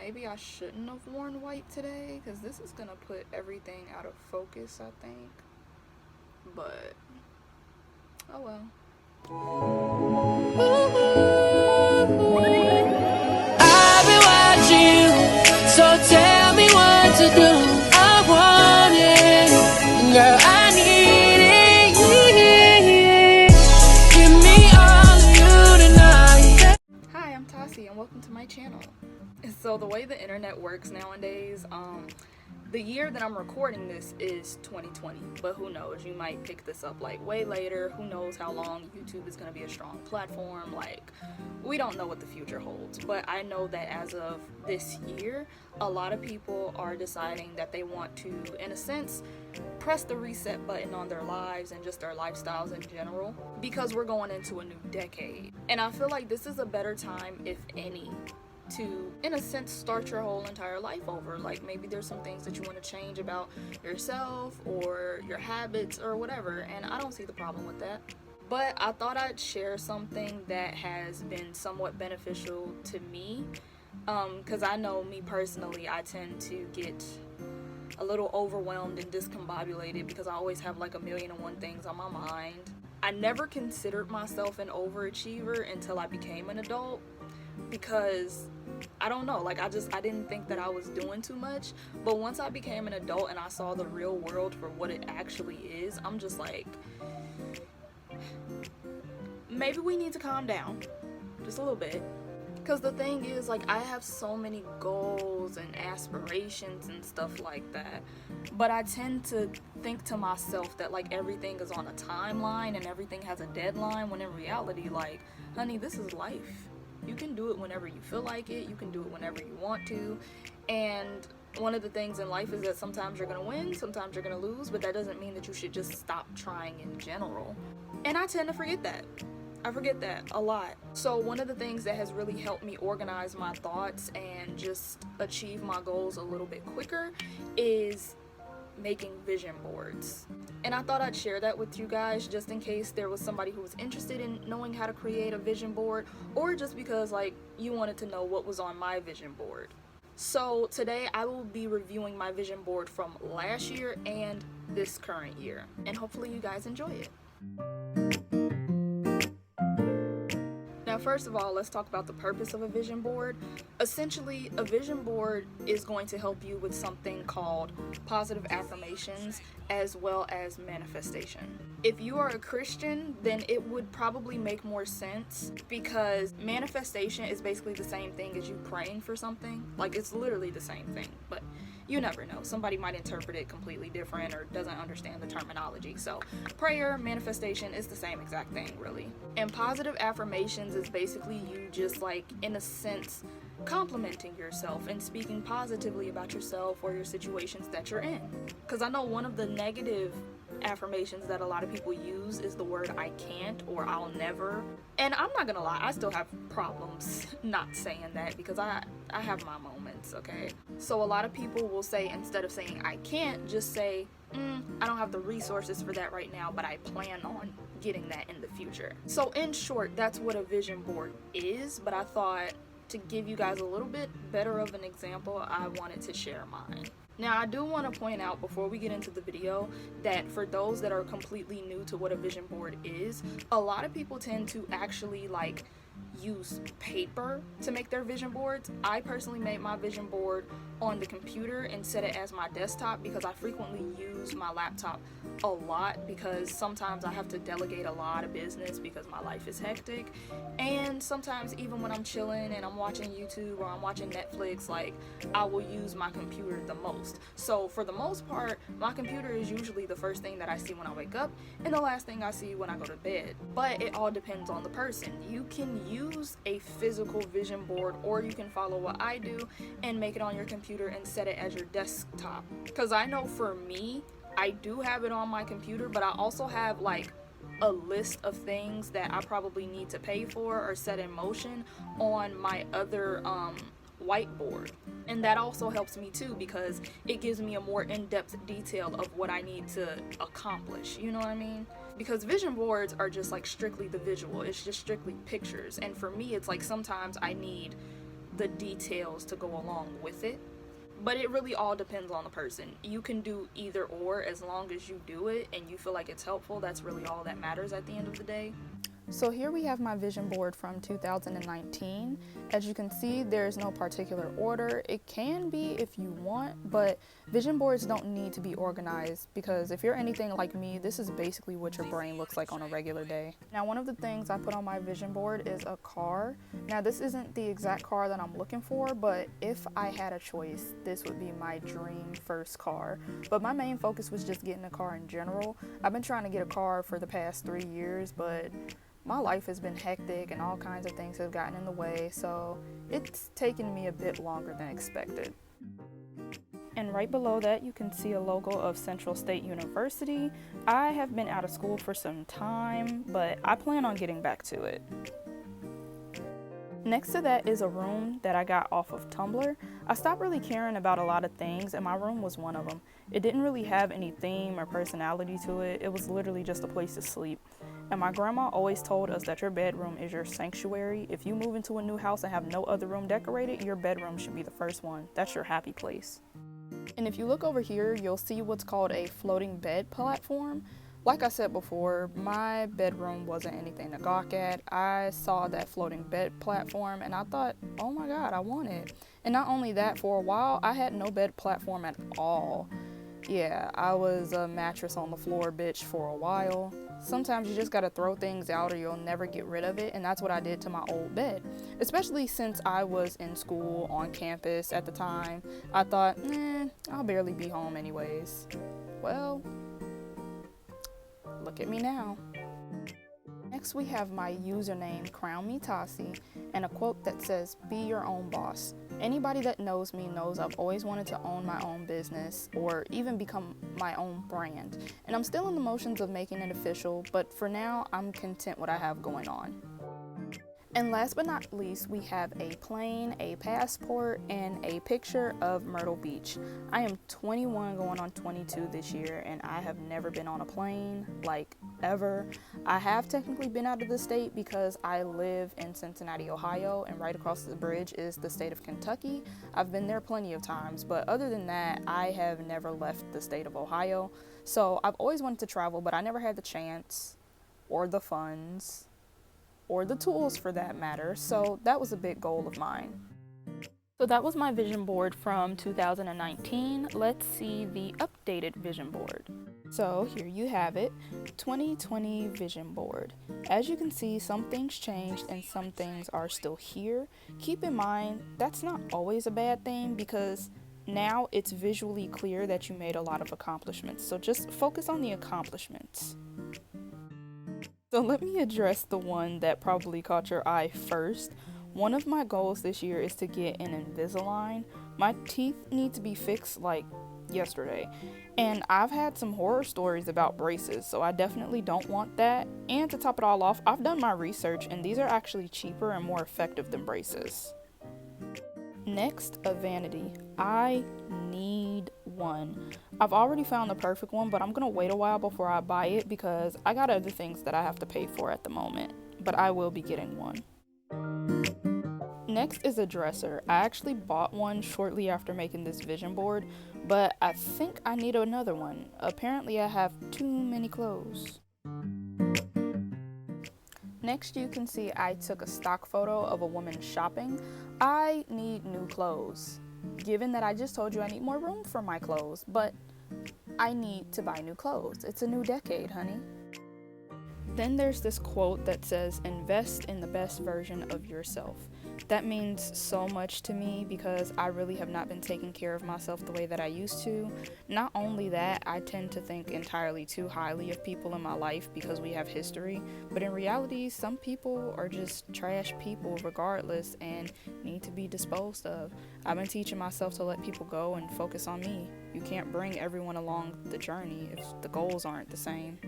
maybe I shouldn't have worn white today because this is gonna put everything out of focus, I think. But, oh well. I've been watching you, so tell me what to do. I want it, girl, I need it. Give me all of you tonight. Hi, I'm Tassie and welcome to my channel. So the way the internet works nowadays, the year that I'm recording this is 2020, but who knows, you might pick this up like way later. Who knows how long YouTube is going to be a strong platform. Like, we don't know what the future holds, but I know that as of this year, a lot of people are deciding that they want to, in a sense, press the reset button on their lives and just their lifestyles in general, because we're going into a new decade. And I feel like this is a better time, if any, to, in a sense, start your whole entire life over. Like, maybe there's some things that you want to change about yourself or your habits or whatever, and I don't see the problem with that. But I thought I'd share something that has been somewhat beneficial to me, because I know me personally, I tend to get a little overwhelmed and discombobulated because I always have like 1,000,001 things on my mind. I never considered myself an overachiever until I became an adult, because I don't know, like I didn't think that I was doing too much. But once I became an adult and I saw the real world for what it actually is, I'm just like, maybe we need to calm down just a little bit. Because the thing is, like, I have so many goals and aspirations and stuff like that, but I tend to think to myself that like everything is on a timeline and everything has a deadline, when in reality, like, honey, this is life. You can do it whenever you feel like it. You can do it whenever you want to. And one of the things in life is that sometimes you're going to win, sometimes you're going to lose, but that doesn't mean that you should just stop trying in general. And I tend to forget that. I forget that a lot. So one of the things that has really helped me organize my thoughts and just achieve my goals a little bit quicker is making vision boards. And I thought I'd share that with you guys just in case there was somebody who was interested in knowing how to create a vision board, or just because like you wanted to know what was on my vision board. So today I will be reviewing my vision board from last year and this current year, and hopefully you guys enjoy it. Now, first of all, let's talk about the purpose of a vision board. Essentially, a vision board is going to help you with something called positive affirmations as well as manifestation. If you are a Christian, then it would probably make more sense, because manifestation is basically the same thing as you praying for something. Like, it's literally the same thing, but you never know. Somebody might interpret it completely different or doesn't understand the terminology. So prayer, manifestation is the same exact thing, really. And positive affirmations is basically you just like, in a sense, complimenting yourself and speaking positively about yourself or your situations that you're in. Because I know one of the negative affirmations that a lot of people use is the word I can't or I'll never. And I'm not gonna lie, I still have problems not saying that, because I have my moments, okay? So a lot of people will say, instead of saying I can't, just say I don't have the resources for that right now, but I plan on getting that in the future. So in short, that's what a vision board is, but I thought to give you guys a little bit better of an example, I wanted to share mine. Now, I do want to point out before we get into the video that for those that are completely new to what a vision board is, a lot of people tend to actually like use paper to make their vision boards. I personally made my vision board on the computer and set it as my desktop, because I frequently use my laptop a lot, because sometimes I have to delegate a lot of business because my life is hectic. And sometimes even when I'm chilling and I'm watching YouTube or I'm watching Netflix, like, I will use my computer the most. So for the most part, my computer is usually the first thing that I see when I wake up and the last thing I see when I go to bed. But it all depends on the person. You can use a physical vision board, or you can follow what I do and make it on your computer and set it as your desktop. Because I know for me, I do have it on my computer, but I also have like a list of things that I probably need to pay for or set in motion on my other whiteboard. And that also helps me too, because it gives me a more in-depth detail of what I need to accomplish, you know what I mean? Because vision boards are just like strictly the visual, it's just strictly pictures. And for me, it's like sometimes I need the details to go along with it. But it really all depends on the person. You can do either or as long as you do it and you feel like it's helpful. That's really all that matters at the end of the day. So here we have my vision board from 2019. As you can see, there's no particular order. It can be if you want, but vision boards don't need to be organized because if you're anything like me, this is basically what your brain looks like on a regular day. Now, one of the things I put on my vision board is a car. Now, this isn't the exact car that I'm looking for, but if I had a choice, this would be my dream first car. But my main focus was just getting a car in general. I've been trying to get a car for the past 3 years, but my life has been hectic and all kinds of things have gotten in the way, so it's taken me a bit longer than expected. And right below that, you can see a logo of Central State University. I have been out of school for some time, but I plan on getting back to it. Next to that is a room that I got off of Tumblr. I stopped really caring about a lot of things, and my room was one of them. It didn't really have any theme or personality to it. It was literally just a place to sleep. And my grandma always told us that your bedroom is your sanctuary. If you move into a new house and have no other room decorated, your bedroom should be the first one. That's your happy place. And if you look over here, you'll see what's called a floating bed platform. Like I said before, my bedroom wasn't anything to gawk at. I saw that floating bed platform and I thought, oh my God, I want it. And not only that, for a while, I had no bed platform at all. Yeah, I was a mattress on the floor bitch for a while. Sometimes you just gotta throw things out or you'll never get rid of it, and that's what I did to my old bed. Especially since I was in school on campus at the time. I thought, I'll barely be home anyways. Well, look at me now. Next we have my username, Crown Me Tassi, and a quote that says, "Be your own boss." Anybody that knows me knows I've always wanted to own my own business or even become my own brand. And I'm still in the motions of making it official, but for now, I'm content what I have going on. And last but not least, we have a plane, a passport, and a picture of Myrtle Beach. I am 21 going on 22 this year, and I have never been on a plane, like ever. I have technically been out of the state because I live in Cincinnati, Ohio, and right across the bridge is the state of Kentucky. I've been there plenty of times, but other than that, I have never left the state of Ohio. So I've always wanted to travel, but I never had the chance or the funds or the tools for that matter, so that was a big goal of mine. So that was my vision board from 2019. Let's see the updated vision board. So here you have it, 2020 vision board. As you can see, some things changed and some things are still here. Keep in mind, that's not always a bad thing because now it's visually clear that you made a lot of accomplishments. So just focus on the accomplishments. So let me address the one that probably caught your eye first. One of my goals this year is to get an Invisalign. My teeth need to be fixed like yesterday. And I've had some horror stories about braces, so I definitely don't want that. And to top it all off, I've done my research and these are actually cheaper and more effective than braces. Next, a vanity. I need one. I've already found the perfect one, but I'm gonna wait a while before I buy it because I got other things that I have to pay for at the moment, but I will be getting one. Next is a dresser. I actually bought one shortly after making this vision board, but I think I need another one. Apparently I have too many clothes. Next, you can see I took a stock photo of a woman shopping. I need new clothes. Given that I just told you I need more room for my clothes, but I need to buy new clothes. It's a new decade, honey. Then there's this quote that says, "Invest in the best version of yourself." That means so much to me because I really have not been taking care of myself the way that I used to. Not only that, I tend to think entirely too highly of people in my life because we have history, but in reality, some people are just trash people regardless and need to be disposed of. I've been teaching myself to let people go and focus on me. You can't bring everyone along the journey if the goals aren't the same.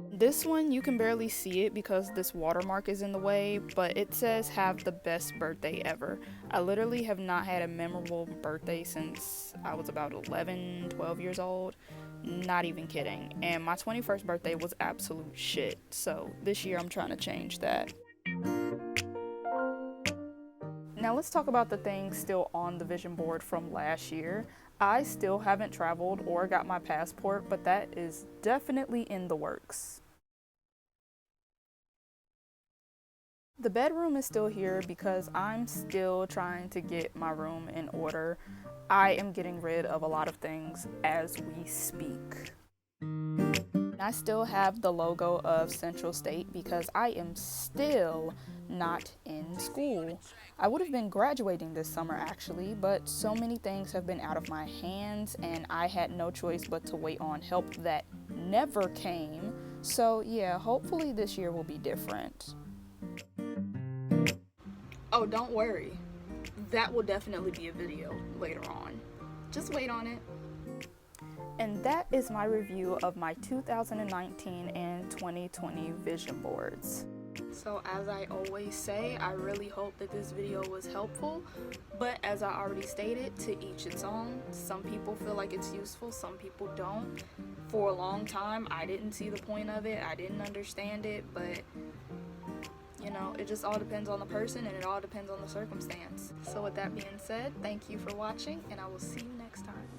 This one, you can barely see it because this watermark is in the way, but it says "have the best birthday ever." I literally have not had a memorable birthday since I was about 11, 12 years old. Not even kidding. And my 21st birthday was absolute shit. So this year I'm trying to change that. Now let's talk about the things still on the vision board from last year. I still haven't traveled or got my passport, but that is definitely in the works. The bedroom is still here because I'm still trying to get my room in order. I am getting rid of a lot of things as we speak. I still have the logo of Central State because I am still not in school. I would have been graduating this summer actually, but so many things have been out of my hands and I had no choice but to wait on help that never came. So yeah, hopefully this year will be different. Oh, don't worry. That will definitely be a video later on. Just wait on it. And that is my review of my 2019 and 2020 vision boards. So as I always say, I really hope that this video was helpful, but as I already stated, to each its own. Some people feel like it's useful, some people don't. For a long time, I didn't see the point of it, I didn't understand it, but you know, it just all depends on the person and it all depends on the circumstance. So with that being said, thank you for watching and I will see you next time.